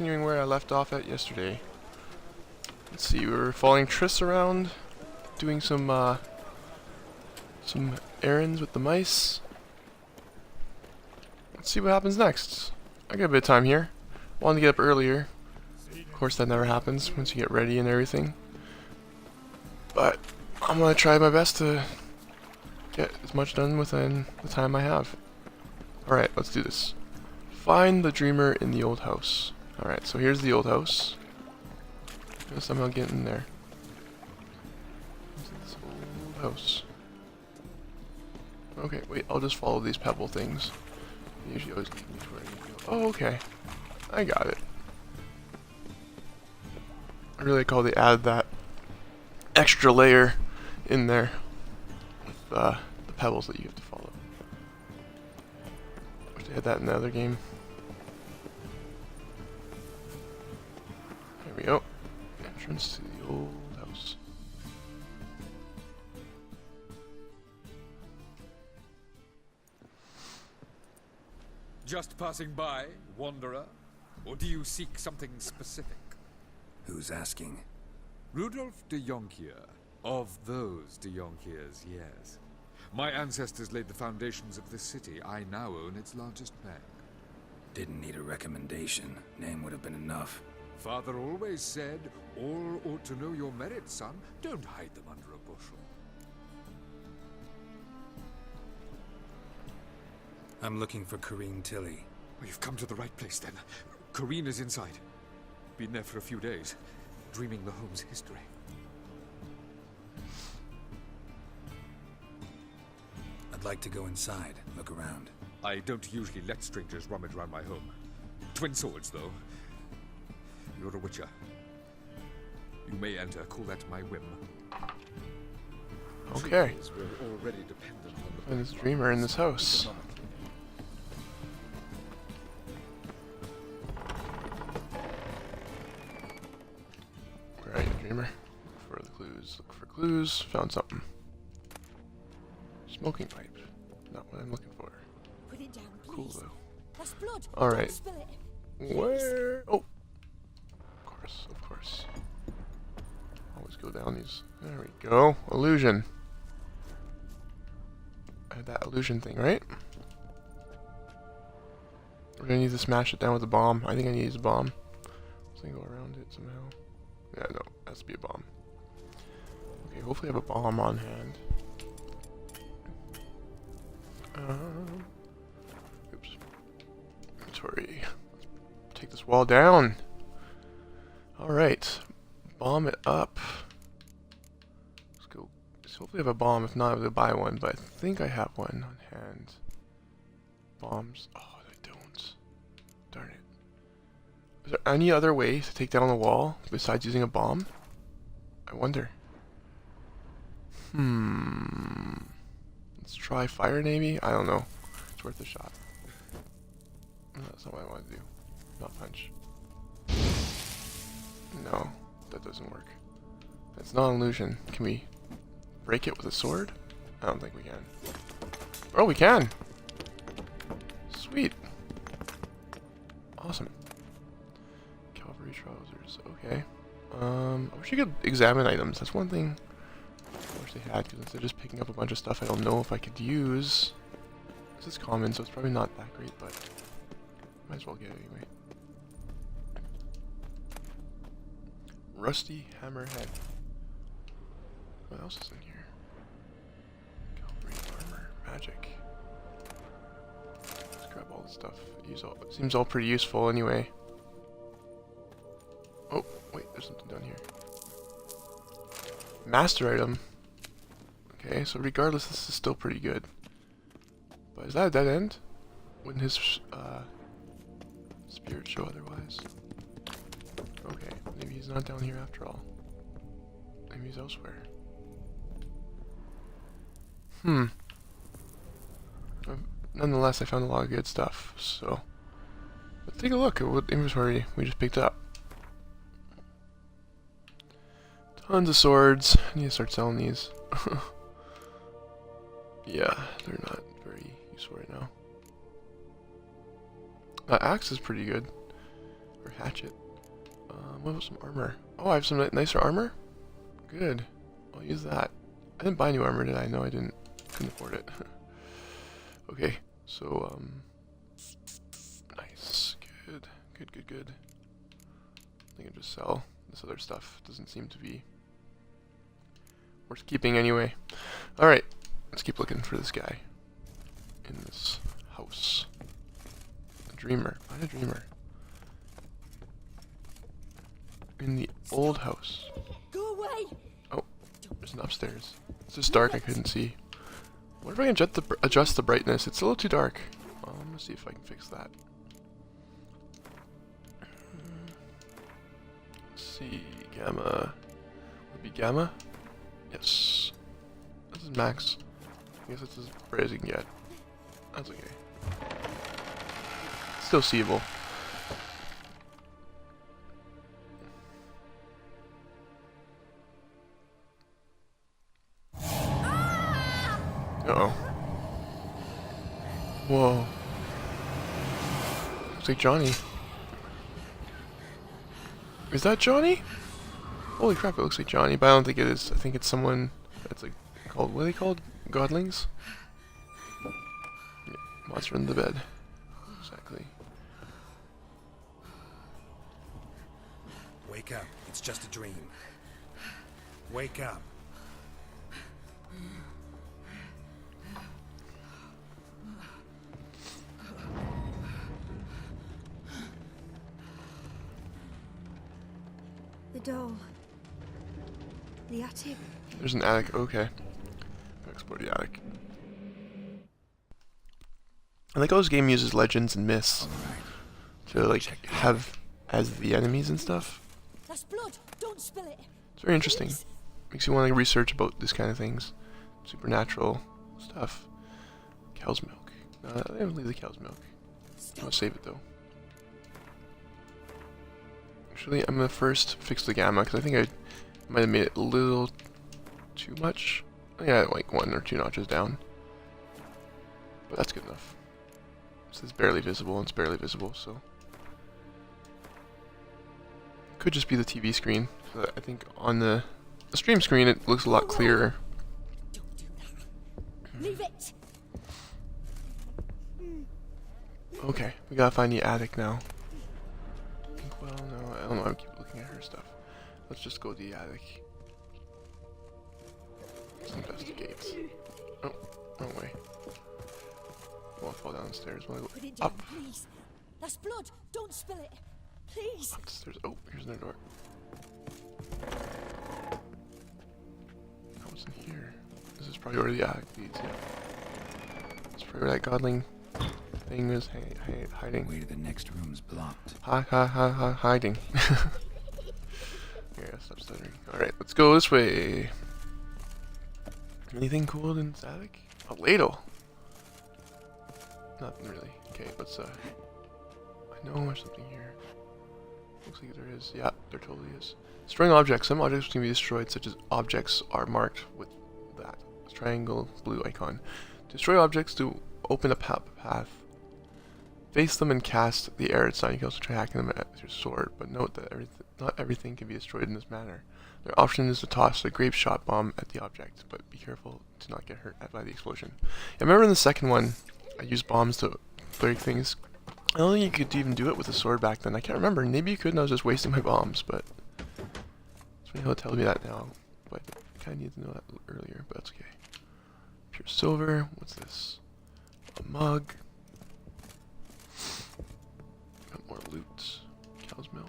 continuing where I left off at yesterday. Let's see, we were following Triss around, doing some errands with the mice. Let's see what happens next. I got a bit of time here. Wanted to get up earlier. Of course, that never happens once you get ready and everything. But I'm gonna try my best to get as much done within the time I have. Alright, let's do this. Find the dreamer in the old house. Alright, so here's the old house. Gotta somehow get in there. This old house. Okay, wait, I'll just follow these pebble things. They usually always lead me to where I need to go. Oh, okay. I got it. I really like how they add that extra layer in there with the pebbles that you have to follow. Wish they had that in the other game. There we go. Entrance to the old house. Just passing by, wanderer? Or do you seek something specific? Who's asking? Rudolf de Jonkier. Of those de Jonkiers, yes. My ancestors laid the foundations of this city. I now own its largest bank. Didn't need a recommendation. Name would have been enough. Father always said, all ought to know your merits, son. Don't hide them under a bushel. I'm looking for Corrine Tilly. Well, you've come to the right place, then. Corrine is inside. Been there for a few days, dreaming the home's history. I'd like to go inside, look around. I don't usually let strangers rummage around my home. Twin swords, though. You're a witcher. You may enter, call that my whim. Okay. We're already dependent on the Find this dreamer in this house. Where are you, dreamer? Look for the clues. Look for clues. Found something. Smoking pipe. Not what I'm looking for. Put it down, Cool please. though. That's blood. Alright. Don't spill it. Where? Oh! Of course, of course. Always go down these. There we go. Illusion. I had that illusion thing, right? We're gonna need to smash it down with a bomb. I think I need to use a bomb. So I can go around it somehow. Yeah, no, it has to be a bomb. Okay, hopefully I have a bomb on hand. Oops. Inventory. Let's take this wall down. Alright. Bomb it up. Let's go. Let's hopefully have a bomb. If not, I will buy one, but I think I have one on hand. Bombs. Oh, I don't. Darn it. Is there any other way to take down the wall besides using a bomb? I wonder. Let's try fire, maybe? I don't know. It's worth a shot. No, that's not what I want to do. Not punch. No, that doesn't work. That's not an illusion. Can we break it with a sword? I don't think we can. Oh, we can! Sweet. Awesome. Cavalry trousers. Okay. I wish you could examine items. That's one thing I wish they had, because instead of just picking up a bunch of stuff I don't know if I could use. This is common, so it's probably not that great, but might as well get it anyway. Rusty hammerhead. What else is in here? Cavalry armor, magic. Let's grab all this stuff. It seems all pretty useful anyway. Oh, wait, there's something down here. Master item. Okay, so regardless, this is still pretty good. But is that a dead end? Wouldn't his spirit show otherwise? Okay, maybe he's not down here after all. Maybe he's elsewhere. Nonetheless, I found a lot of good stuff, so let's take a look at what inventory we just picked up. Tons of swords. I need to start selling these. Yeah, they're not very useful right now. Axe is pretty good. Or hatchet. What about some armor? Oh, I have some nicer armor? Good. I'll use that. I didn't buy new armor, did I? No, I didn't. Couldn't afford it. Okay, so, nice. Good. Good, good, good. I think I'll just sell this other stuff. Doesn't seem to be worth keeping anyway. Alright, let's keep looking for this guy in this house. A dreamer. Find a dreamer. In the old house. Go away. Oh, there's an upstairs. It's just dark, I couldn't see. I wonder if I can adjust the brightness. It's a little too dark. I'm gonna see if I can fix that. Let's see, gamma. Would it be gamma? Yes. This is max. I guess it's as bright as you can get. That's okay. Still seeable. Uh-oh. Whoa. Looks like Johnny. Is that Johnny? Holy crap, it looks like Johnny, but I don't think it is. I think it's someone that's like called, what are they called? Godlings? Yeah, monster in the bed. Exactly. Wake up. It's just a dream. Wake up. The doll. The attic. There's an attic, okay. I'll explore the attic. I like how this game uses legends and myths to like have as the enemies and stuff. That's blood. Don't spill it. It's very interesting. Please. Makes you want to research about this kind of things. Supernatural stuff. Cow's milk. No, I didn't leave the cow's milk. I'm gonna save it though. Actually, I'm gonna first fix the gamma because I think I might have made it a little too much. I think I had like 1 or 2 notches down. But that's good enough. This is barely visible and it's barely visible, so. Could just be the TV screen. But I think on the stream screen it looks a lot clearer. Don't do that. Leave it. Okay, we gotta find the attic now. Well, no, I don't know. I keep looking at her stuff. Let's just go to the attic. Let's investigate. Oh, wrong way. I won't fall downstairs. Wanna go Put it down, up? please. That's blood. Don't spill it. Please. Upstairs. Oh, here's another door. Oh, what's in here? This is probably where the attic leads. Yeah. It's probably where that godling thing was hiding. Way to the next room's blocked. Hiding. Yeah, stop stuttering. Alright, let's go this way. Anything cool in this attic? A ladle. Nothing really. Okay, let's I know there's something here. Looks like there is. Yeah, there totally is. Destroying objects. Some objects can be destroyed, such as objects are marked with that triangle blue icon. Destroy objects to open a path. Face them and cast the arrow sign. You can also try hacking them with your sword, but note that not everything can be destroyed in this manner. Their option is to toss a grape shot bomb at the object, but be careful to not get hurt by the explosion. I remember in the second one, I used bombs to break things. I don't think you could even do it with a sword back then. I can't remember. Maybe you could and I was just wasting my bombs, but it's funny how it tells me that now. But I kind of needed to know that earlier, but that's okay. Pure silver. What's this? A mug. Got more loot. Cow's milk.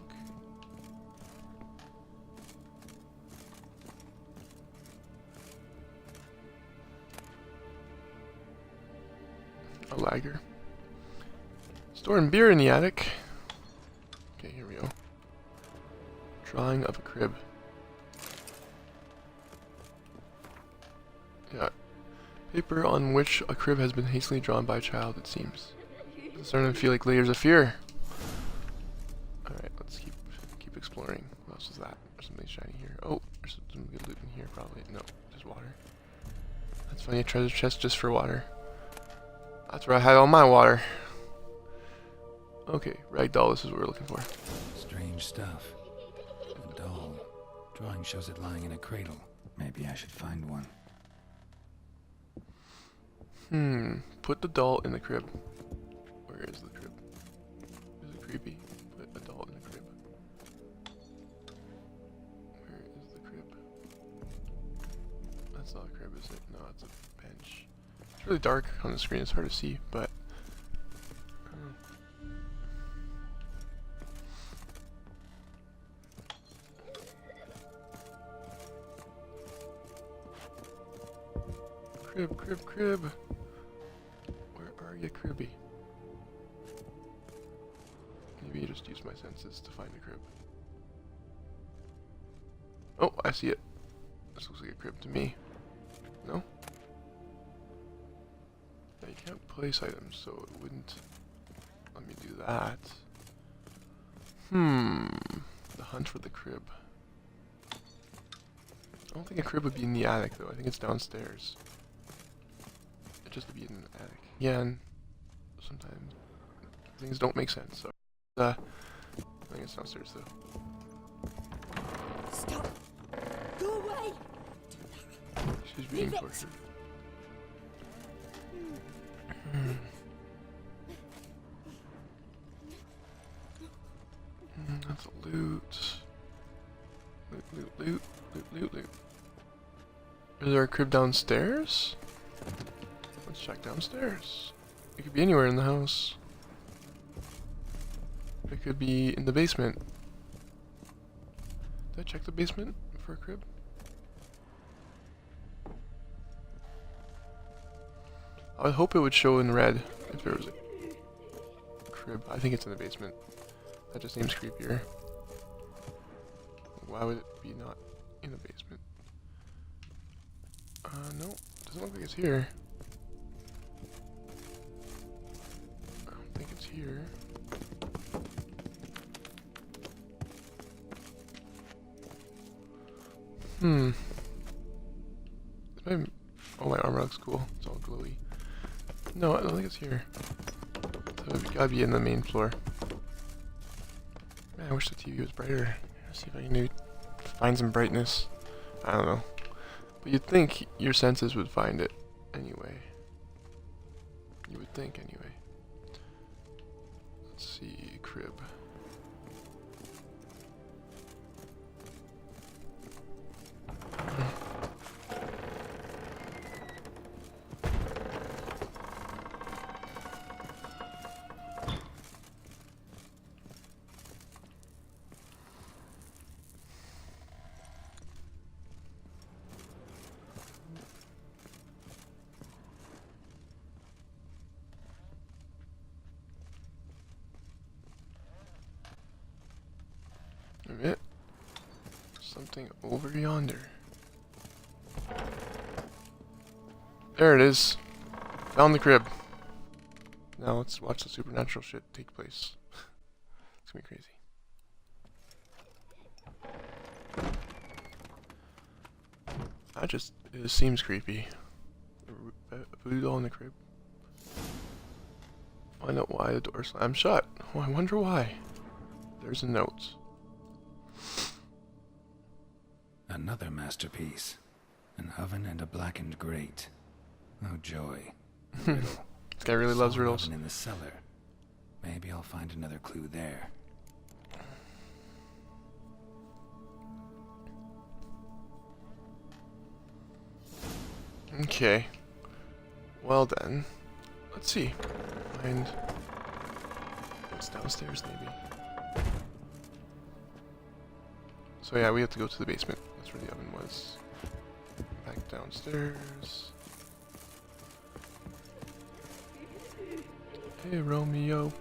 A lager. Storing beer in the attic. Okay, here we go. Drawing of a crib. Yeah. Paper on which a crib has been hastily drawn by a child, it seems. It's starting to feel like layers of fear. Alright, let's keep exploring. What else is that? There's something shiny here. Oh, there's some good loot in here probably. No, just water. That's funny, a treasure chest just for water. That's where I had all my water. Okay, ragdoll, this is what we're looking for. Strange stuff. A doll. Drawing shows it lying in a cradle. Maybe I should find one. Put the doll in the crib. Where is the crib? Is it creepy? Put a doll in the crib. Where is the crib? That's not a crib, is it? No, it's a bench. It's really dark on the screen, it's hard to see, but... Crib, crib, crib! Where are you, cribby? Maybe you just use my senses to find a crib. Oh, I see it. This looks like a crib to me. No? Yeah, you can't place items, so it wouldn't let me do that. The hunt for the crib. I don't think a crib would be in the attic, though. I think it's downstairs. Just to be in an attic. Yeah, and sometimes things don't make sense, so... I think it's downstairs, though. Stop! Go away! She's being Leave it. tortured. That's a loot. Loot, loot, loot, loot, loot, loot. Is there a crib downstairs? Let's check downstairs. It could be anywhere in the house. It could be in the basement. Did I check the basement for a crib? I would hope it would show in red if there was a crib. I think it's in the basement. That just seems creepier. Why would it be not in the basement? No, doesn't look like it's here. I don't think it's here. Oh, my armor looks cool. It's all glowy. No, I don't think it's here. So it's gotta be in the main floor. Man, I wish the TV was brighter. Let's see if I can find some brightness. I don't know. But you'd think your senses would find it anyway. You would think anyway. Let's see, crib. Alright. Something over yonder. There it is. Found the crib. Now let's watch the supernatural shit take place. It's gonna be crazy. It seems creepy. A voodoo doll in the crib. Find out why the door slammed shut. Oh, I wonder why. There's a note. Another masterpiece. An oven and a blackened grate. Oh joy. A riddle. This guy really loves Saw an riddles. oven in the cellar. Maybe I'll find another clue there. Okay. Well then, let's see. Find what's downstairs, maybe. So yeah, we have to go to the basement. That's where the oven was. Back downstairs. Hey Romeo,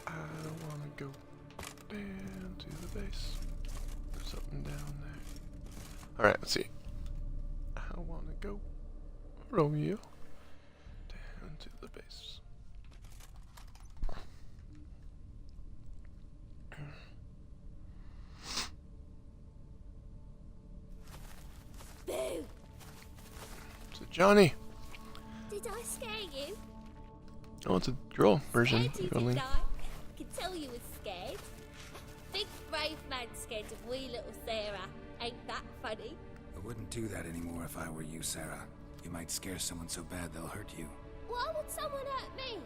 I don't wanna go down to the base. There's something down there. Alright, let's see. I wanna go, Romeo, down to the base. Boo! So Johnny. Did I scare you? Oh, it's a girl version. Scared you, Girl did Link. I? Could tell you was scared. Big, brave brave man scared of wee little Sarah. Ain't that funny? I wouldn't do that anymore if I were you, Sarah. You might scare someone so bad they'll hurt you. Why would someone hurt me?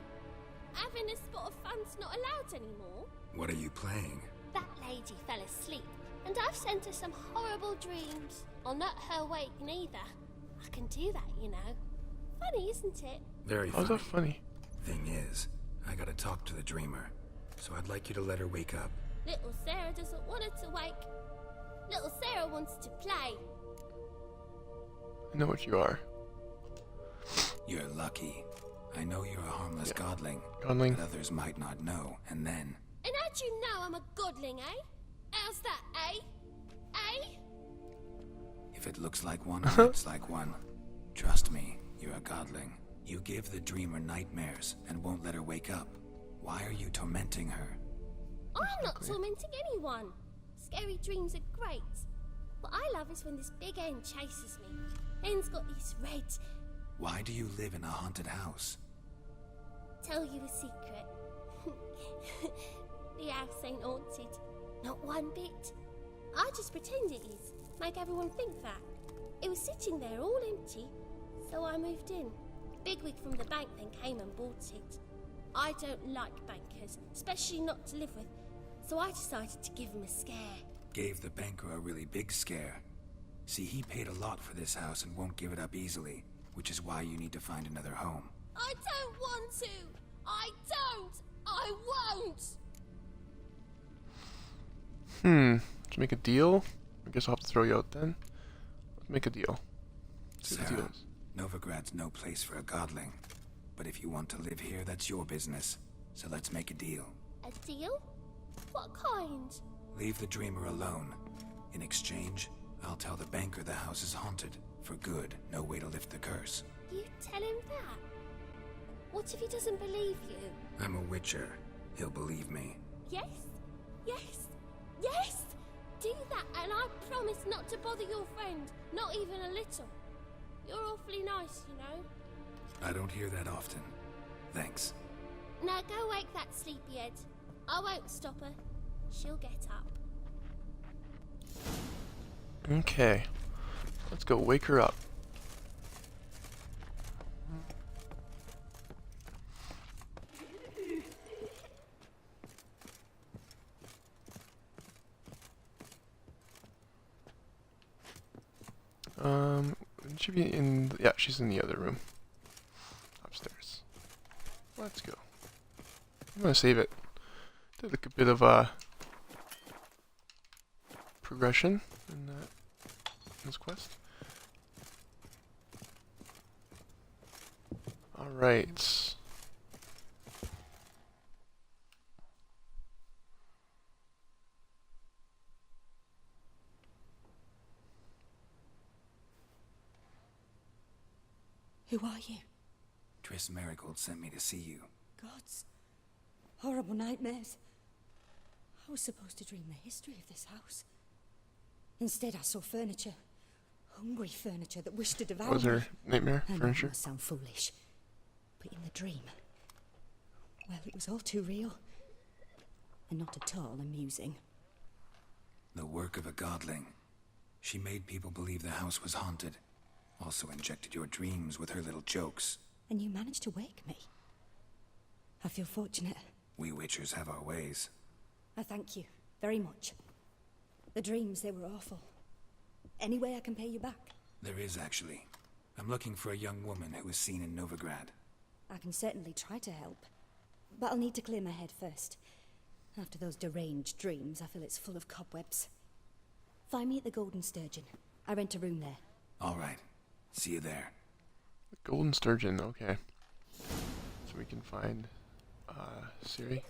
Having a spot of fun's not allowed anymore. What are you playing? That lady fell asleep, and I've sent her some horrible dreams. I'll not her wake neither. I can do that, you know. Funny, isn't it? Very How's funny. that funny? Thing is, I gotta talk to the dreamer, so I'd like you to let her wake up. Little Sarah doesn't want her to wake. Little Sarah wants to play. I know what you are. You're lucky. I know you're a harmless godling, Godling. but others might not know, and then... And how'd you know I'm a godling, eh? How's that, eh? Eh? If it looks like one, it looks like one. Trust me, you're a godling. You give the dreamer nightmares and won't let her wake up. Why are you tormenting her? I'm not tormenting anyone. Scary dreams are great. What I love is when this big hen chases me. Hen's got these red... Why do you live in a haunted house? Tell you a secret. The house ain't haunted. Not one bit. I just pretend it is. Make everyone think that. It was sitting there all empty, so I moved in. Bigwig from the bank then came and bought it. I don't like bankers, especially not to live with, so I decided to give him a scare. Gave the banker a really big scare. See, he paid a lot for this house and won't give it up easily, which is why you need to find another home. I don't want to! I don't! I won't! Let's make a deal. I guess I'll have to throw you out then. Let's make a deal. See what the deal Sarah, is. Novigrad's no place for a godling. But if you want to live here, that's your business. So let's make a deal. A deal? What kind? Leave the dreamer alone. In exchange, I'll tell the banker the house is haunted. For good, no way to lift the curse. You tell him that? What if he doesn't believe you? I'm a witcher. He'll believe me. Yes? Yes? Yes! Do that and I promise not to bother your friend. Not even a little. You're awfully nice, you know. I don't hear that often. Thanks. Now go wake that sleepyhead. I won't stop her. She'll get up. Okay. Let's go wake her up. Should be in. Yeah, she's in the other room. Upstairs. Let's go. I'm gonna save it. Did like a bit of progression in this quest. All right. Who are you? Triss Marigold sent me to see you. Gods. Horrible nightmares. I was supposed to dream the history of this house. Instead, I saw furniture. Hungry furniture that wished to devour What was me. her nightmare I know it furniture? must sound foolish, but in the dream, well, it was all too real. And not at all amusing. The work of a godling. She made people believe the house was haunted. Also injected your dreams with her little jokes. And you managed to wake me. I feel fortunate. We witchers have our ways. I thank you very much. The dreams, they were awful. Any way I can pay you back? There is, actually. I'm looking for a young woman who was seen in Novigrad. I can certainly try to help. But I'll need to clear my head first. After those deranged dreams, I feel it's full of cobwebs. Find me at the Golden Sturgeon. I rent a room there. All right. See you there. The Golden Sturgeon, okay. So we can find Siri.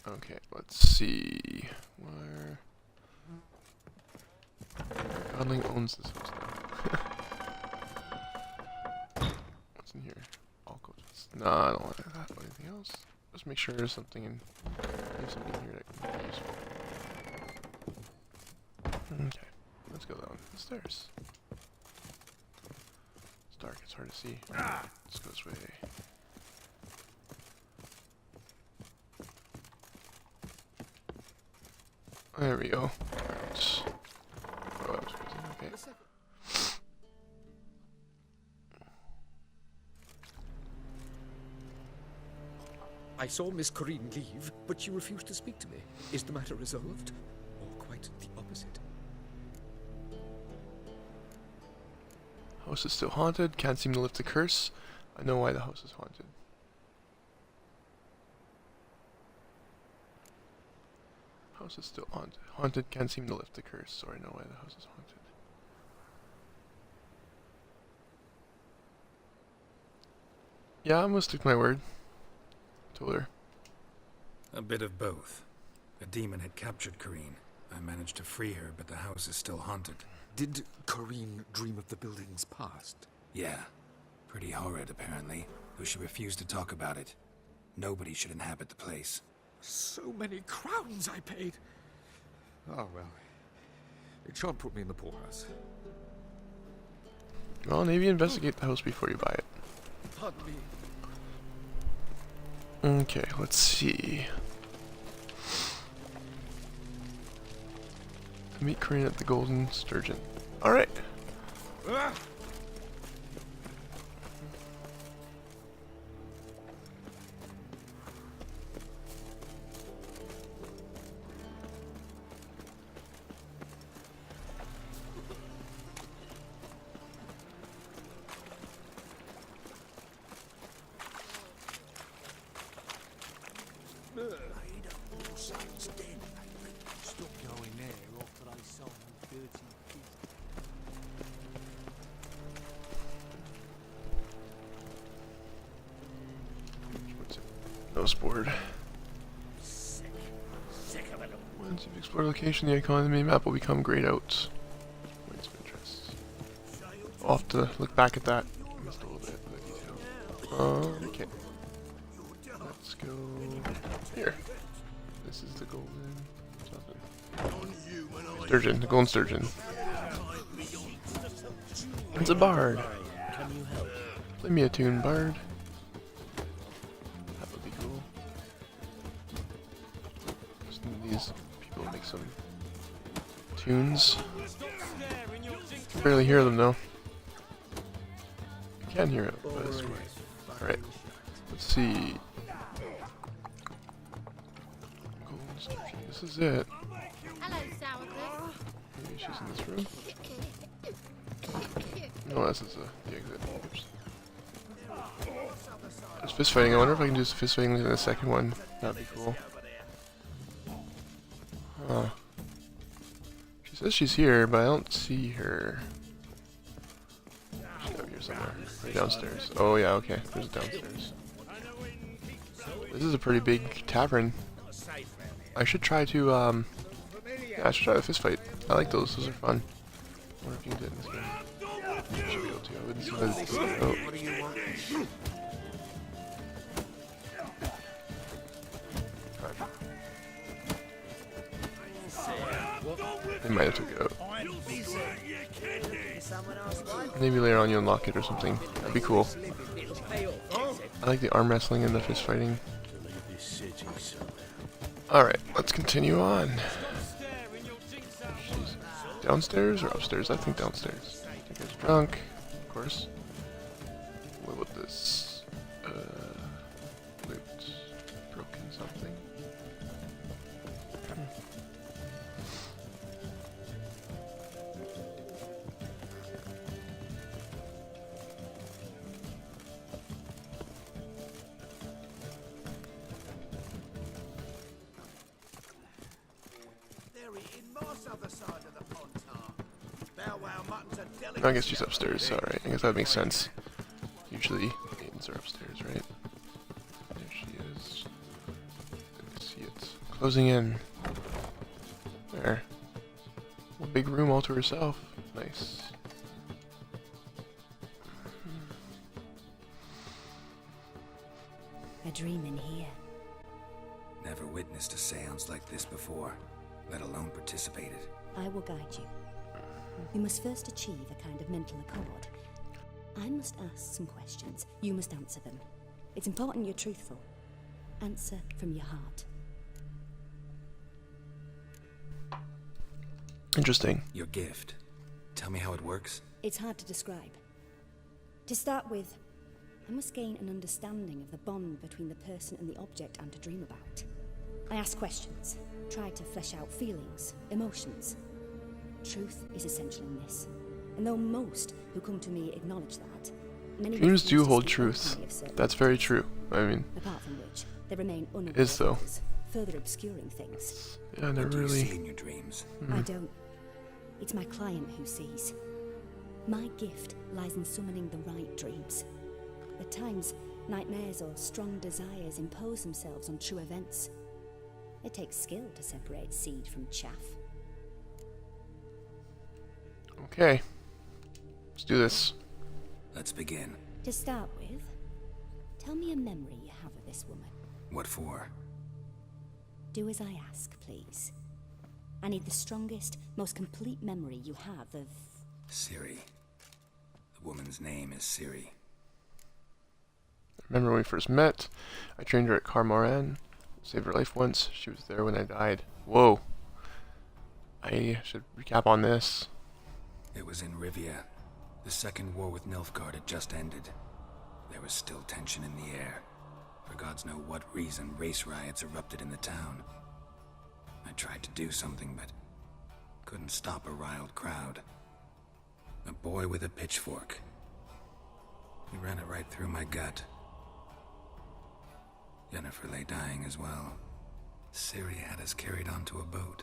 Okay, let's see. Where Godling owns this house now. What's in here? All coaches. No, I don't want that. Anything else? Let's make sure there's something in here that can be useful. Okay, let's go down the stairs. It's dark, it's hard to see. Let's go this way. There we go. Alright. Oh, that was crazy. Okay. I saw Miss Corinne leave, but she refused to speak to me. Is the matter resolved? Or quite the opposite? House is still haunted. Can't seem to lift the curse. I know why the house is haunted. House is still haunted. Haunted. Can't seem to lift the curse. So I know why the house is haunted. Yeah, I'm gonna stick to my word. Told her. A bit of both. A demon had captured Corinne. I managed to free her, but the house is still haunted. Did Corinne dream of the building's past? Yeah. Pretty horrid, apparently, though she refused to talk about it. Nobody should inhabit the place. So many crowns I paid. Oh well. It shan't put me in the poorhouse. Well, maybe investigate the house before you buy it. Pardon me. Okay, let's see. Meet Corinne at the Golden Sturgeon. Alright. Nose board. Once you've explored a location, the icon on the main map will become grayed out. Points of interest. I'll have to look back at that. Missed a little bit of detail. Okay. Let's go here. This is the golden something. Sturgeon, the golden sturgeon. It's a bard. Play me a tune, bard. That would be cool. Just need these people to make some tunes. Can barely hear them though. I can hear it, but it's quiet. Alright. Let's see. Golden sturgeon. This is it. Hello, Sourpuss. Maybe she's in this room. No, this is the exit. Oops. There's fist fighting. I wonder if I can do fist fighting in the second one. That'd be cool. Huh. She says she's here, but I don't see her. She's out here somewhere. Right downstairs. Oh yeah, okay. There's downstairs. This is a pretty big tavern. I should try to, yeah, I should try the fist fight. I like those. Those are fun. I wonder if you can do it in this game. You should be able to. I wouldn't see why this doesn't go. They might have took it out. Maybe later on you unlock it or something. That'd be cool. I like the arm wrestling and the fist fighting. Alright, let's continue on. She's downstairs or upstairs? I think downstairs. I think I was drunk, of course. What about this? Loot. Broken something. I guess she's upstairs, alright. I guess that makes sense. Usually, maidens are upstairs, right? There she is. I can see it. Closing in. There. A big room all to herself. Nice. A dream in here. Never witnessed a seance like this before, let alone participated. I will guide you. You must first achieve a kind of mental accord. I must ask some questions. You must answer them. It's important you're truthful. Answer from your heart. Interesting. Your gift. Tell me how it works. It's hard to describe. To start with, I must gain an understanding of the bond between the person and the object I'm to dream about. I ask questions, try to flesh out feelings, emotions. Truth is essential in this, and though most who come to me acknowledge that, many Dreams refuse do to hold speak truth. openly of certain That's very things. true. I mean, Apart from which, they remain is unaware though. of others, further obscuring things. yeah, I What never do you see really. in your dreams? I don't. It's my client who sees. My gift lies in summoning the right dreams. At times, nightmares or strong desires impose themselves on true events. It takes skill to separate seed from chaff. Okay. Let's do this. Let's begin. To start with, tell me a memory you have of this woman. What for? Do as I ask, please. I need the strongest, most complete memory you have of... Ciri. The woman's name is Ciri. Remember when we first met? I trained her at Carmoran. Saved her life once. She was there when I died. Whoa. I should recap on this. It was in Rivia. The second war with Nilfgaard had just ended. There was still tension in the air. For gods know what reason, race riots erupted in the town. I tried to do something, but couldn't stop a riled crowd. A boy with a pitchfork. He ran it right through my gut. Yennefer lay dying as well. Ciri had us carried onto a boat.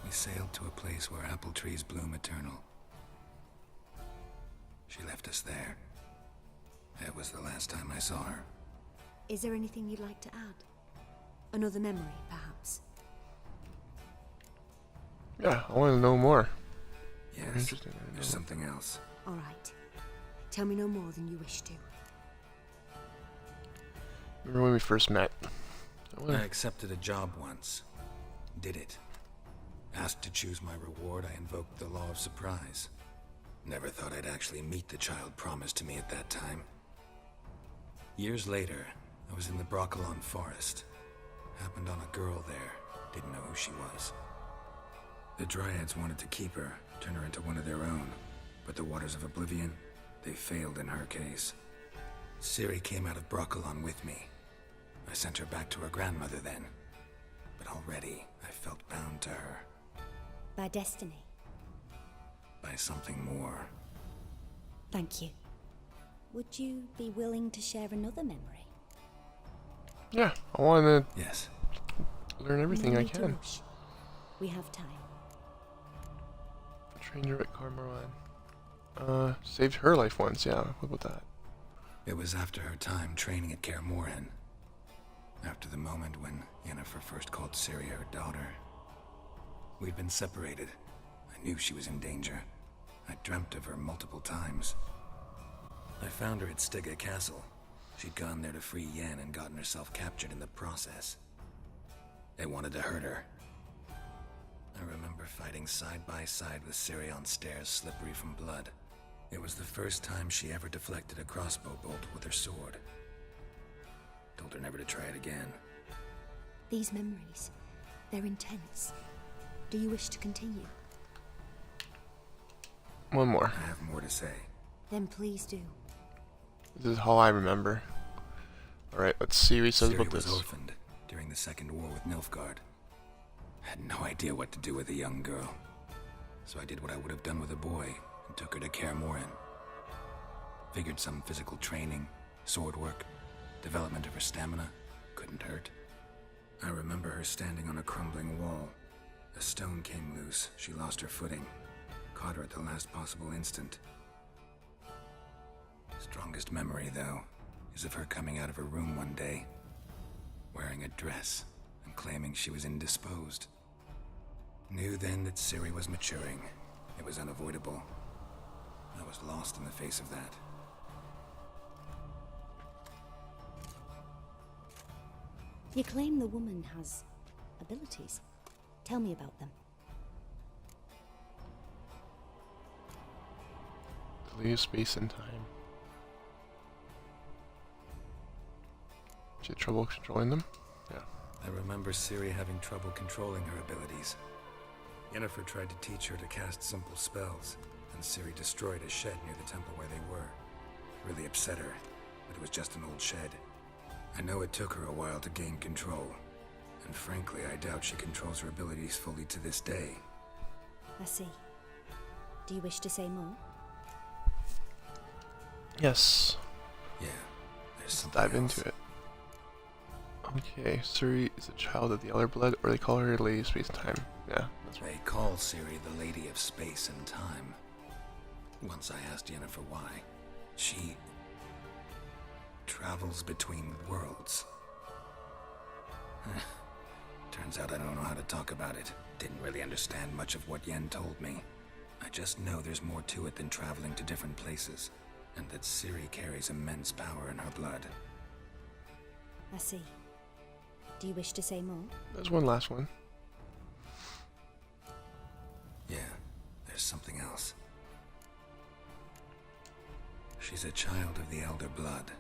We sailed to a place where apple trees bloom eternal. She left us there. That was the last time I saw her. Is there anything you'd like to add? Another memory, perhaps? Yeah, I want to know more. Very Yes, interesting. I didn't there's know. something else. All right. Tell me no more than you wish to. Remember when we first met? I I wanna- accepted a job once. Did it. Asked to choose my reward, I invoked the law of surprise. Never thought I'd actually meet the child promised to me at that time. Years later, I was in the Broccolon forest. Happened on a girl there. Didn't know who she was. The Dryads wanted to keep her, turn her into one of their own. But the Waters of Oblivion, they failed in her case. Ciri came out of Broccolon with me. I sent her back to her grandmother then. But already, I felt bound to her. By destiny. By something more. Thank you. Would you be willing to share another memory? Yeah, I want Yes. to learn everything No I need to can. rush. We have time. Trained her at Carmoran. Saved her life once. Yeah, what about that? It was after her time training at Kaer Morhen. After the moment when Yennefer first called Ciri her daughter. We'd been separated. I knew she was in danger. I dreamt of her multiple times. I found her at Stygga Castle. She'd gone there to free Yen and gotten herself captured in the process. They wanted to hurt her. I remember fighting side by side with Ciri on stairs slippery from blood. It was the first time she ever deflected a crossbow bolt with her sword. Told her never to try it again. These memories, they're intense. Do you wish to continue? One more. I have more to say. Then please do. This is how I remember. Alright, let's see what he says Ciri about was this. orphaned during the Second War with Nilfgaard. Had no idea what to do with a young girl. So I did what I would have done with a boy and took her to Kaer Morhen. Figured some physical training, sword work, development of her stamina couldn't hurt. I remember her standing on a crumbling wall. A stone came loose, she lost her footing. Caught her at the last possible instant. Strongest memory, though, is of her coming out of her room one day, wearing a dress and claiming she was indisposed. Knew then that Ciri was maturing. It was unavoidable. I was lost in the face of that. You claim the woman has abilities. Tell me about them. Delay space and time. She had trouble controlling them? Yeah. I remember Ciri having trouble controlling her abilities. Yennefer tried to teach her to cast simple spells, and Ciri destroyed a shed near the temple where they were. Really upset her, but it was just an old shed. I know it took her a while to gain control, and frankly, I doubt she controls her abilities fully to this day. I see. Do you wish to say more? Yes. Yeah, there's Let's something dive else. into it. Okay, Ciri is a child of the Elder Blood, or they call her Lady of Space and Time. Yeah, that's right. They call Ciri the Lady of Space and Time. Once I asked Yennefer why. She travels between worlds. Turns out I don't know how to talk about it. Didn't really understand much of what Yen told me. I just know there's more to it than traveling to different places, and that Ciri carries immense power in her blood. I see. Do you wish to say more? There's one last one. Yeah, there's something else. She's a child of the Elder Blood.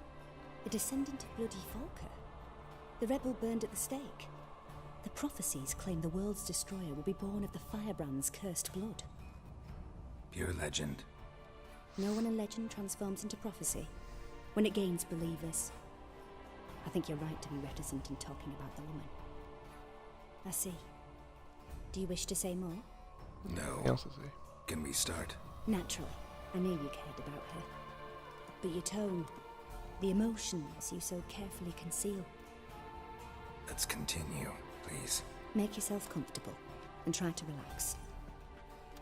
A descendant of Bloody Falker. The rebel burned at the stake. The prophecies claim the world's destroyer will be born of the Firebrand's cursed blood. Pure legend. No one in legend transforms into prophecy when it gains believers. I think you're right to be reticent in talking about the woman. I see. Do you wish to say more? Anything No. else to say? Can we start? Naturally. I knew you cared about her. But your tone, the emotions you so carefully conceal. Let's continue, please. Make yourself comfortable and try to relax.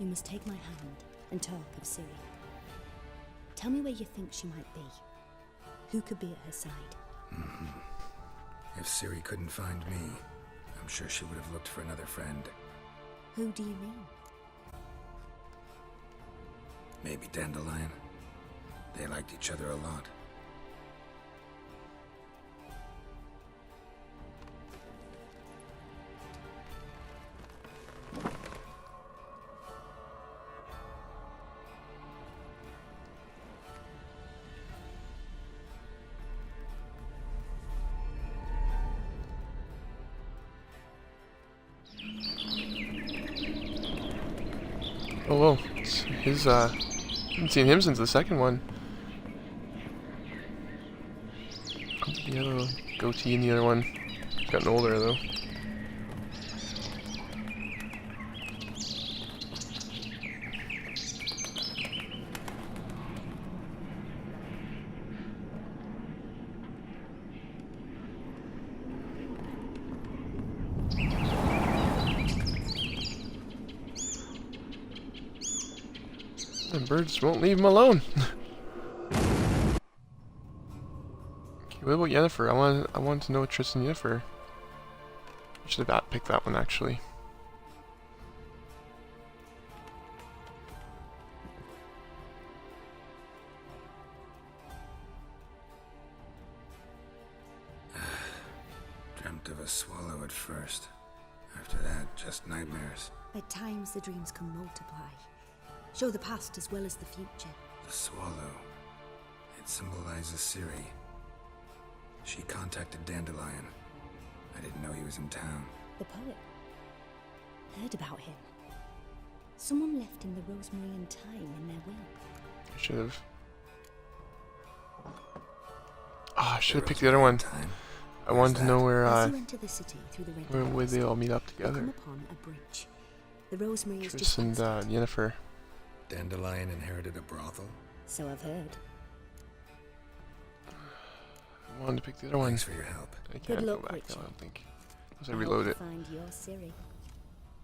You must take my hand and talk of Ciri. Tell me where you think she might be. Who could be at her side? If Ciri couldn't find me, I'm sure she would have looked for another friend. Who do you mean? Maybe Dandelion. They liked each other a lot. Oh well, it's his haven't seen him since the second one. The other goatee in the other one. He's gotten older though. The birds won't leave him alone. Okay, what about Yennefer? I want to know Tristan and Yennefer. I should have picked that one actually. Dreamt of a swallow at first. After that, just nightmares. At times the dreams can multiply. Show the past as well as the future. The swallow. It symbolizes Ciri. She contacted Dandelion. I didn't know he was in town. The poet. Heard about him. Someone left him the rosemary and thyme in their will. I should have. Ah, I should have picked the other one. Time. I wanted to know where As you enter the city through the red where they doors, all meet up you come together. upon a bridge. The rosemary is Triss and dispensed. Yennefer. Dandelion inherited a brothel. So I've heard. I wanted to pick the other one. Thanks for your help. I can't go luck, back Richard. now, I don't think. Unless I hope reload you it. Find your Ciri.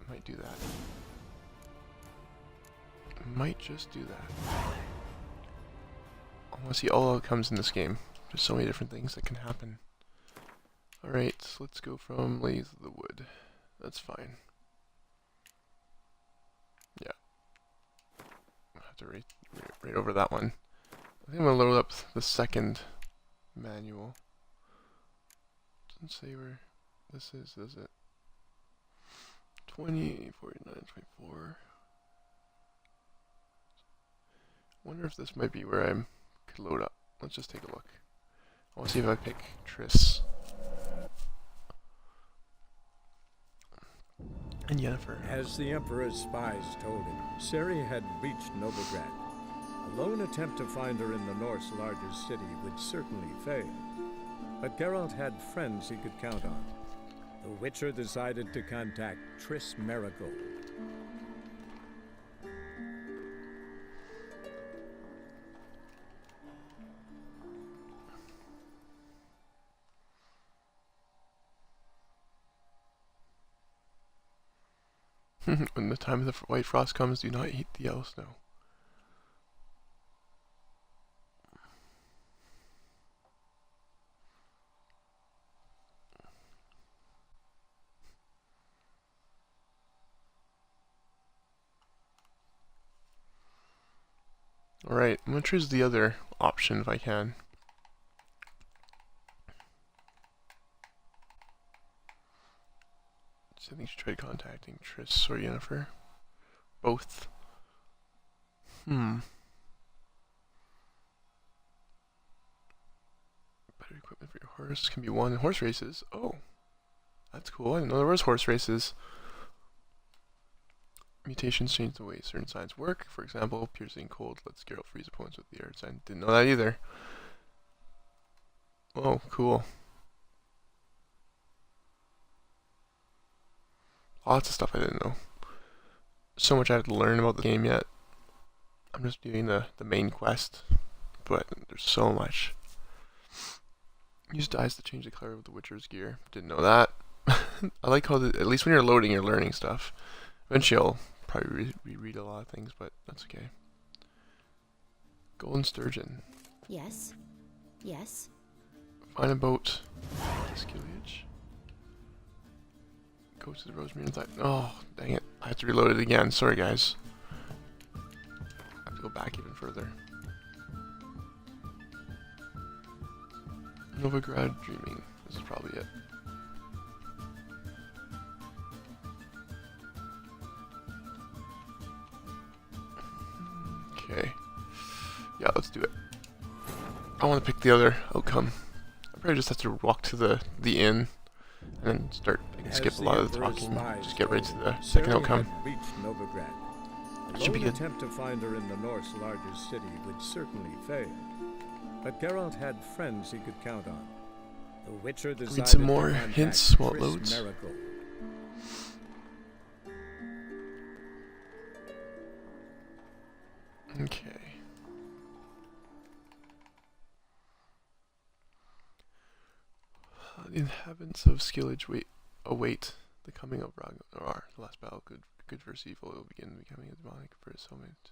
I might do that. I might just do that. I want to see all outcomes in this game. There's so many different things that can happen. Alright, so let's go from Ladies of the Wood. That's fine. Yeah. I have to read over that one. I think I'm going to load up the second manual. Doesn't say where this is, does it? 20, 49, 24. Wonder if this might be where I could load up. Let's just take a look. I want to see if I pick Triss. And Yennefer. As the Emperor's spies told him, Ciri had reached Novigrad. A lone attempt to find her in the North's largest city would certainly fail. But Geralt had friends he could count on. The Witcher decided to contact Triss Merigold. When the time of the white frost comes, do not eat the yellow snow. Alright, I'm going to choose the other option if I can. So I think she tried contacting Triss or Yennefer. Both. Better equipment for your horse can be won in horse races. Oh, that's cool. I didn't know there was horse races. Mutations change the way certain signs work. For example, piercing cold lets Geralt freeze opponents with the air sign. Didn't know that either. Oh, cool. Lots of stuff I didn't know. So much I have to learn about the game yet. I'm just doing the main quest, but there's so much. Use dyes to change the color of the Witcher's gear. Didn't know that. I like how at least when you're loading, you're learning stuff. Eventually I'll probably reread a lot of things, but that's okay. Golden Sturgeon. Yes. Yes. Find a boat. To Skilliage. Go to the Rosemary and oh, dang it. I have to reload it again. Sorry, guys. I have to go back even further. Novigrad Dreaming. This is probably it. Okay. Yeah, let's do it. I want to pick the other outcome. I probably just have to walk to the inn and then start. I can skip a lot of the talking. Just get right to the second outcome. Should be good. Attempt to find her in the North's largest city would certainly fail. But Geralt had friends he could count on. The Witcher decided read some more to contact hints while it Triss loads. Merigold. Okay. The inhabitants of Skillage await the coming of Ragnar. The last battle, good versus evil, will begin becoming a demonic for his moment.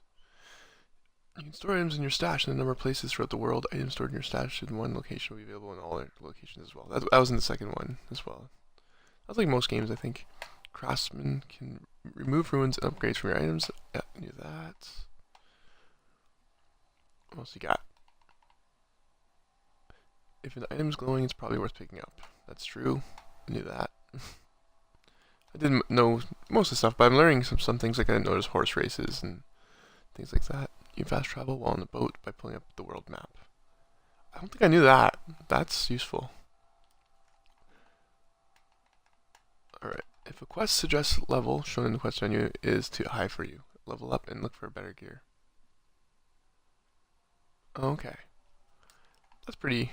You can store items in your stash in a number of places throughout the world. Items stored in your stash in one location will be available in all other locations as well. That was in the second one as well. That's like most games, I think. Craftsmen can remove ruins and upgrades from your items. Yeah, I knew that. What else you got? If an item's glowing, it's probably worth picking up. That's true. I knew that. I didn't know most of the stuff, but I'm learning some things like I didn't notice horse races and things like that. You can fast travel while on a boat by pulling up the world map. I don't think I knew that. That's useful. Alright. If a quest suggests level shown in the quest menu is too high for you, level up and look for better gear. Okay. That's pretty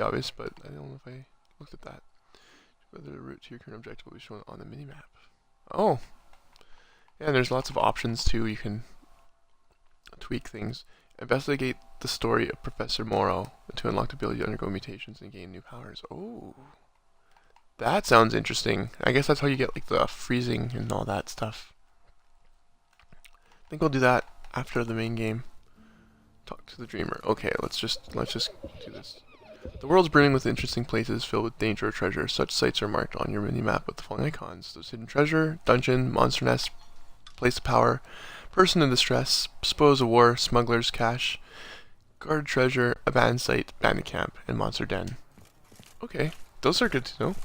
obvious, but I don't know if I looked at that. Whether the route to your current objective will be shown on the minimap. Oh! Yeah, and there's lots of options too. You can tweak things. Investigate the story of Professor Morrow to unlock the ability to undergo mutations and gain new powers. Oh! That sounds interesting. I guess that's how you get like the freezing and all that stuff. I think we'll do that after the main game. Talk to the dreamer. Okay, let's just do this. The world's brimming with interesting places filled with danger or treasure. Such sites are marked on your mini-map with the following icons. There's hidden treasure, dungeon, monster nest, place of power, person in distress, spoils of war, smuggler's cache, guarded treasure, abandoned site, bandit camp, and monster den. Okay, those are good to know.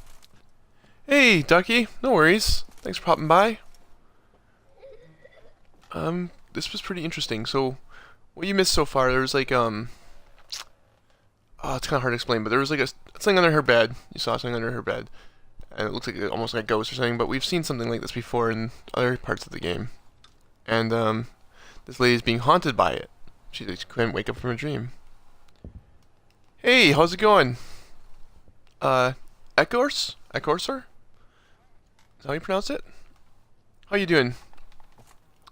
Hey, Ducky, no worries. Thanks for popping by. This was pretty interesting. So, what you missed so far, there was like, oh, it's kind of hard to explain, but there was like something under her bed. You saw something under her bed. and it looks like almost like a ghost or something, but we've seen something like this before in other parts of the game. And this lady's being haunted by it. She couldn't wake up from a dream. Hey, how's it going? Echorsor? Echorsor? Is that how you pronounce it? How you doing?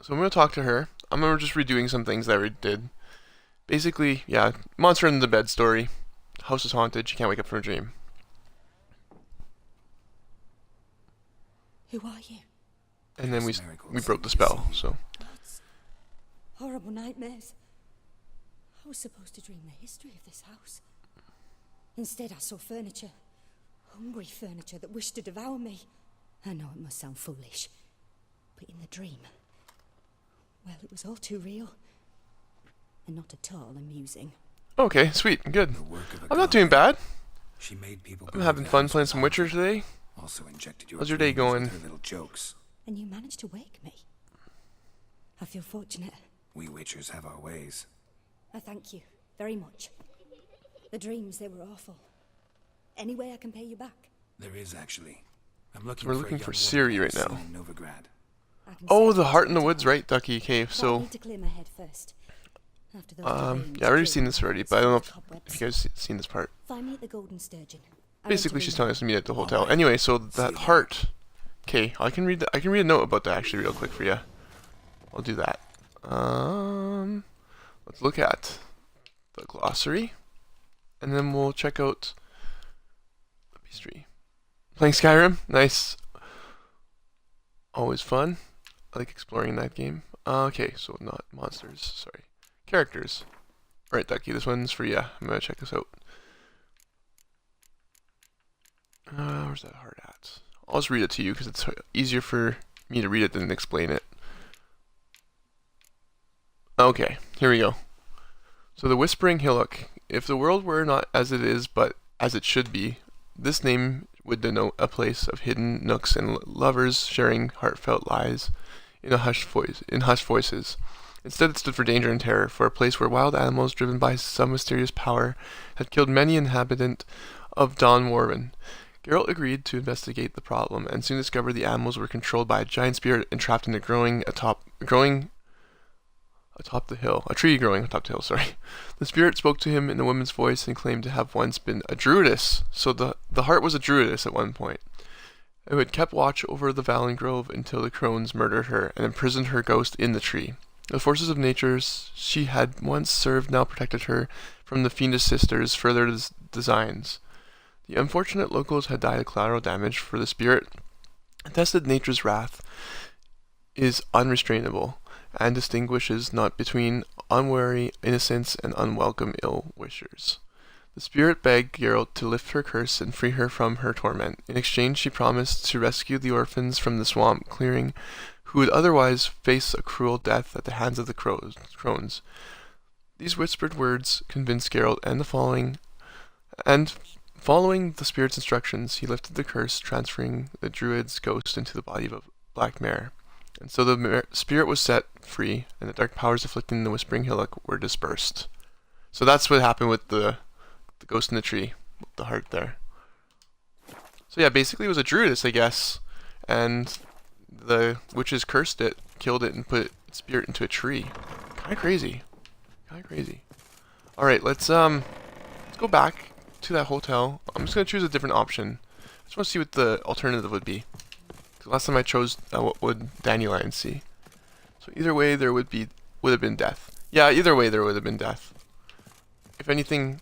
So I'm gonna talk to her. I'm gonna just redoing some things that we did. Basically, yeah, monster in the bed story. House is haunted. She can't wake up from a dream. Who are you? And then we broke the spell. So Gods. Horrible nightmares. I was supposed to dream the history of this house. Instead, I saw furniture. Hungry furniture that wished to devour me. I know it must sound foolish, but in the dream, well, it was all too real. And not at all amusing. okay, sweet, good. The work of a I'm not god. doing bad. She made people I'm having fun playing some Witcher today. Also injected your How's your day dreams with going? her little jokes. And you managed to wake me. I feel fortunate. We Witchers have our ways. I thank you very much. The dreams, they were awful. Any way I can pay you back? There is actually. I'm looking We're for a looking young for woman Ciri right seen now. in Novigrad. I can Oh, send the you Heart to in the town. Woods, right, Ducky? Okay, But I so need to clear my head first. After those yeah, deranged I've already dreams, seen this already, but I don't know if cobwebs. you guys seen this part. Find me at the Golden Sturgeon. I want Basically, to she's be telling us to meet at the hotel. Alright. Anyway, so See that you heart. Okay, I can read a note about that actually real quick for you. I'll do that. Let's look at the glossary, and then we'll check out the bestiary. Playing Skyrim, nice. Always fun. I like exploring that game. Okay, so not monsters. Sorry, characters. All right, Ducky, this one's for you. I'm gonna check this out. Where's that heart at? I'll just read it to you because it's easier for me to read it than explain it. Okay, here we go. So the Whispering Hillock. If the world were not as it is, but as it should be, this name would denote a place of hidden nooks and lovers sharing heartfelt lies in hushed voices. Instead, it stood for danger and terror, for a place where wild animals, driven by some mysterious power, had killed many inhabitant of Don Warren. Geralt agreed to investigate the problem, and soon discovered the animals were controlled by a giant spirit entrapped in a tree growing atop the hill, sorry. The spirit spoke to him in a woman's voice and claimed to have once been a druidess. So the heart was a druidess at one point, who had kept watch over the Valen Grove until the crones murdered her and imprisoned her ghost in the tree. The forces of nature she had once served now protected her from the fiendish sisters' further designs. The unfortunate locals had died of collateral damage, for the spirit, attested nature's wrath is unrestrainable, and distinguishes not between unwary innocents and unwelcome ill-wishers. The spirit begged Geralt to lift her curse and free her from her torment. In exchange, she promised to rescue the orphans from the swamp clearing, who would otherwise face a cruel death at the hands of the crones. These whispered words convinced Geralt, and following the spirit's instructions, he lifted the curse, transferring the druid's ghost into the body of a black mare. And so the spirit was set free, and the dark powers afflicting the Whispering Hillock were dispersed. So that's what happened with the ghost in the tree, with the heart there. So yeah, basically it was a druidess, I guess, and the witches cursed it, killed it, and put its spirit into a tree. Kind of crazy. All right, let's go back to that hotel. I'm just gonna choose a different option. I just want to see what the alternative would be. Last time I chose what would Dandelion see. So either way there would have been death. Yeah, either way there would have been death. If anything,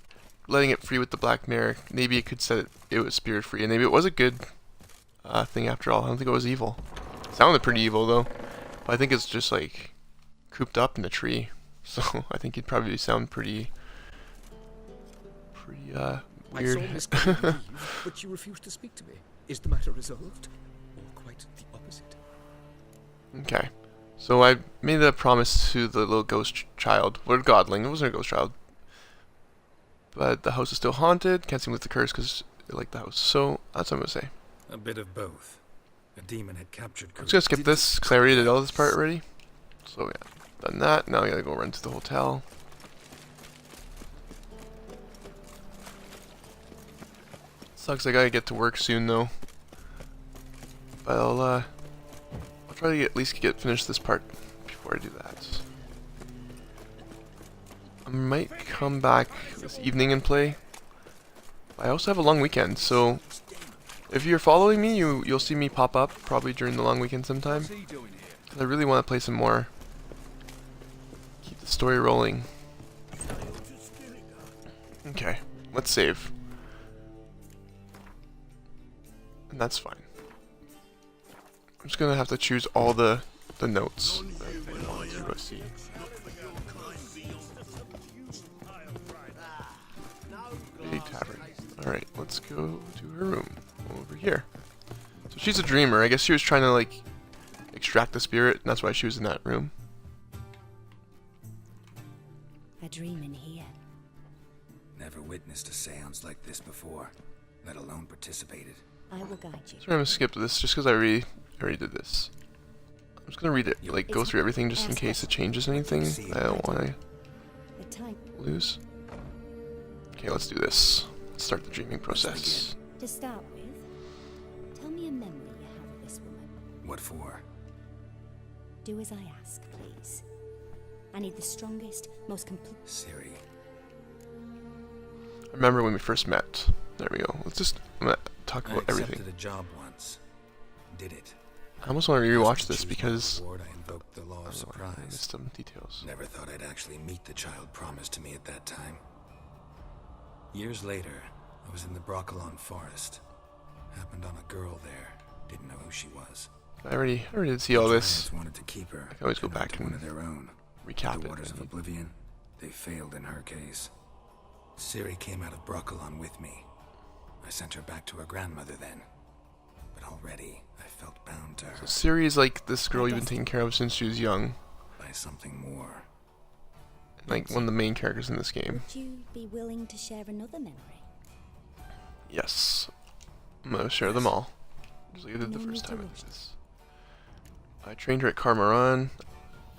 letting it free with the black mare, maybe it could set it was spirit free, and maybe it was a good thing after all. I don't think it was evil. It sounded pretty evil though. But I think it's just like cooped up in a tree. So I think it'd probably sound pretty I weird. saw Miss Corinne leave, but she refused to speak to me. Is the matter resolved? Or quite the opposite? Okay. So I made a promise to the little ghost child. Or godling. It wasn't a ghost child. But the house is still haunted. Can't seem to lift the curse because I like the house. So that's what I'm going to say. A bit of both. A demon had captured I'm just going to skip this because I already did all this part already. So yeah. Done that. Now I got to go run to the hotel. Sucks I got to get to work soon though. but I'll try to at least finish this part before I do that. I might come back this evening and play. I also have a long weekend, so if you're following me, you'll see me pop up probably during the long weekend sometime. I really want to play some more. Keep the story rolling. Okay, let's save. And that's fine. I'm just gonna have to choose all the notes that I want to go see. Big tavern. Alright, let's go to her room. Over here. So she's a dreamer. I guess she was trying to like extract the spirit, and that's why she was in that room. A dream in here. Never witnessed a seance like this before, let alone participated. I will guide you. So I'm gonna skip this just because I already did this. I'm just gonna read it, like go through everything just in case it changes anything that I don't want to lose. Okay, let's do this. Let's start the dreaming process. To start with, tell me a memory you have of this woman. What for? Do as I ask, please. I need the strongest, most complete... Siri. I remember when we first met. There we go. Let's just talk about everything. I accepted a job once. Did it. I almost want to rewatch this because I invoked the law of surprise. I missed some details. Never thought I'd actually meet the child promised to me at that time. Years later, I was in the Broccolon forest. Happened on a girl there. Didn't know who she was. I already did see all this. Wanted to keep her. I can always go back and one of their own. recap The it. waters of oblivion. They failed in her case. Siri came out of Broccolon with me. I sent her back to her grandmother then. But already, I felt bound to her. So Siri is like this girl you've been taking care of since she was young. By something more. Like one of the main characters in this game. Would you be willing to share another memory? Yes. I'm gonna share them all. Just like I did the first time I did this. I trained her at Carmaran.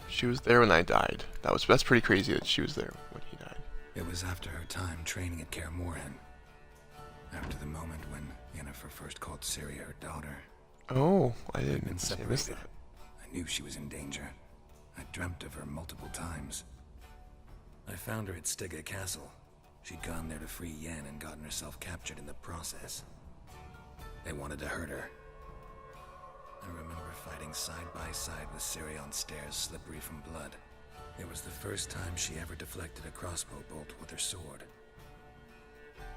She was there when I died. That's pretty crazy that she was there when he died. It was after her time training at Kaer Morhen. After the moment when Yennefer first called Siri her daughter. Oh, I We'd didn't been miss separated. that. I knew she was in danger. I dreamt of her multiple times. I found her at Stygga Castle. She'd gone there to free Yen and gotten herself captured in the process. They wanted to hurt her. I remember fighting side by side with Ciri on stairs slippery from blood. It was the first time she ever deflected a crossbow bolt with her sword.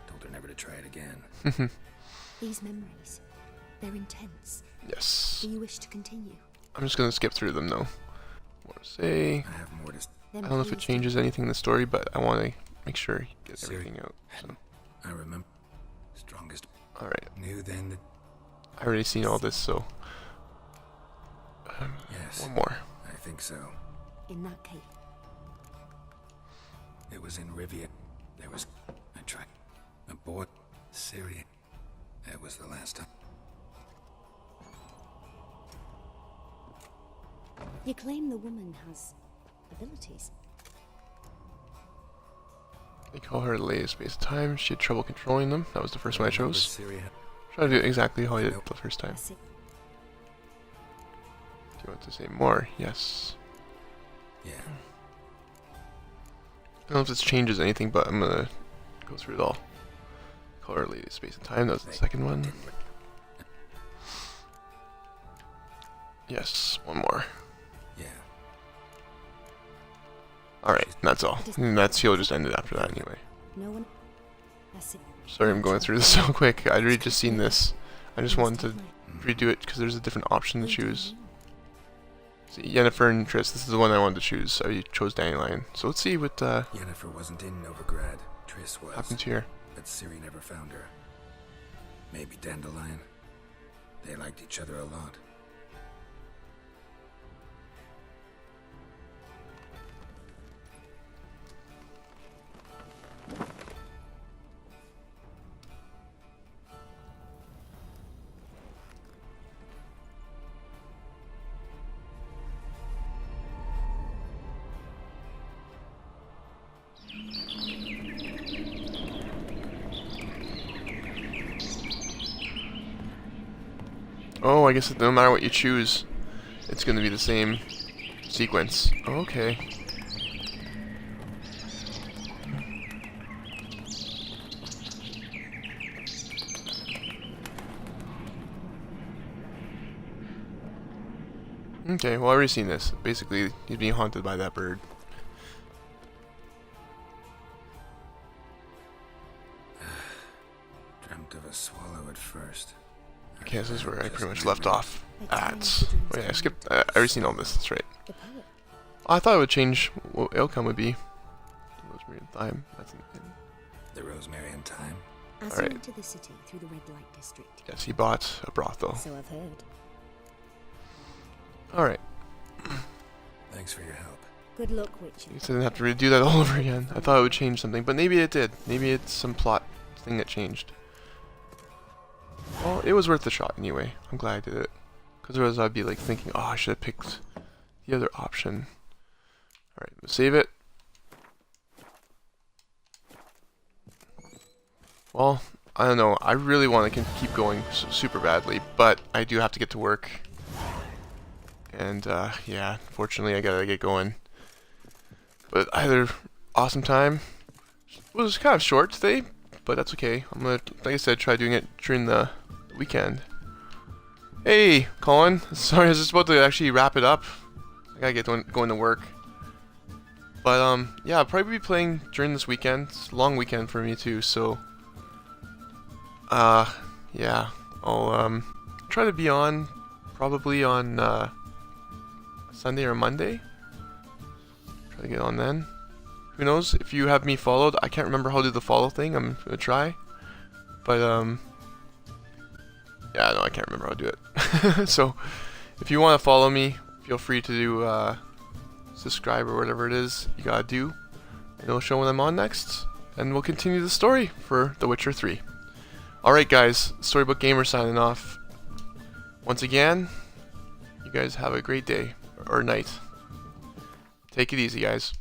Told her never to try it again. These memories, they're intense. Yes. Do you wish to continue? I'm just gonna skip through them though. What to say? I have more to... Then I don't know if it please changes anything in the story, but I want to make sure you get everything out. So. I remember... Strongest... Alright. Knew then that... I already seen all this, so... Yes. One more. I think so. In that case, It was in Rivia. There was... I tried... A boy... Ciri... That was the last time. you claim the woman has abilities. They call her the latest space of time. She had trouble controlling them. That was the first one I chose. Ciri had... Try to do it exactly how I did it the first time. I see. Do you want to say more? Yes. Yeah. I don't know if this changes anything, but I'm gonna go through it all. Call her latest space and time. That was the second one. Yes, one more. Yeah. Alright, that's all. And that seal just ended after that anyway. No one. I see. Sorry I'm going through this so quick. I'd already just seen this. I just wanted to redo it because there's a different option to choose. See, Yennefer and Triss, this is the one I wanted to choose. So I chose Dandelion. So let's see what Yennefer wasn't in Novigrad. Triss was. happens here. But Ciri never found her. Maybe Dandelion. They liked each other a lot. Oh, I guess no matter what you choose, it's going to be the same sequence. Okay. Okay, well, I've already seen this. Basically, he's being haunted by that bird. Dreamt of a swallow at first. Okay, this is where I pretty much Just left memory. off at. Oh yeah, I skipped. I already seen all this. That's right. The poet. I thought it would change what outcome would be. Rosemary and thyme. That's an in. The Rosemary and Thyme. As Alright. you enter the city through the red light district. Yes, he bought a brothel. So I've heard. All right. Thanks for your help. Good luck, Witcher. I guess I didn't have to redo that all over again. I thought it would change something, but maybe it did. Maybe it's some plot thing that changed. Well, it was worth the shot anyway. I'm glad I did it. Because otherwise I'd be like thinking, oh, I should have picked the other option. Alright, we'll save it. Well, I don't know. I really want to keep going super badly, but I do have to get to work. And, yeah, fortunately I gotta get going. But either awesome time. It was kind of short today, but that's okay. I'm gonna, like I said, try doing it during the weekend. Hey, Colin. Sorry, I was just about to actually wrap it up. I gotta get going to work. But, yeah, I'll probably be playing during this weekend. It's a long weekend for me, too, so... yeah. I'll, try to be on, probably on, Sunday or Monday. Try to get on then. Who knows? If you have me followed, I can't remember how to do the follow thing. I'm gonna try. But yeah, no, I can't remember how to do it. So, if you want to follow me, feel free to do subscribe or whatever it is you gotta do, and it'll show when I'm on next. And we'll continue the story for The Witcher 3. All right, guys. StoryBookGamer signing off. Once again, you guys have a great day. Or night. Take it easy, guys.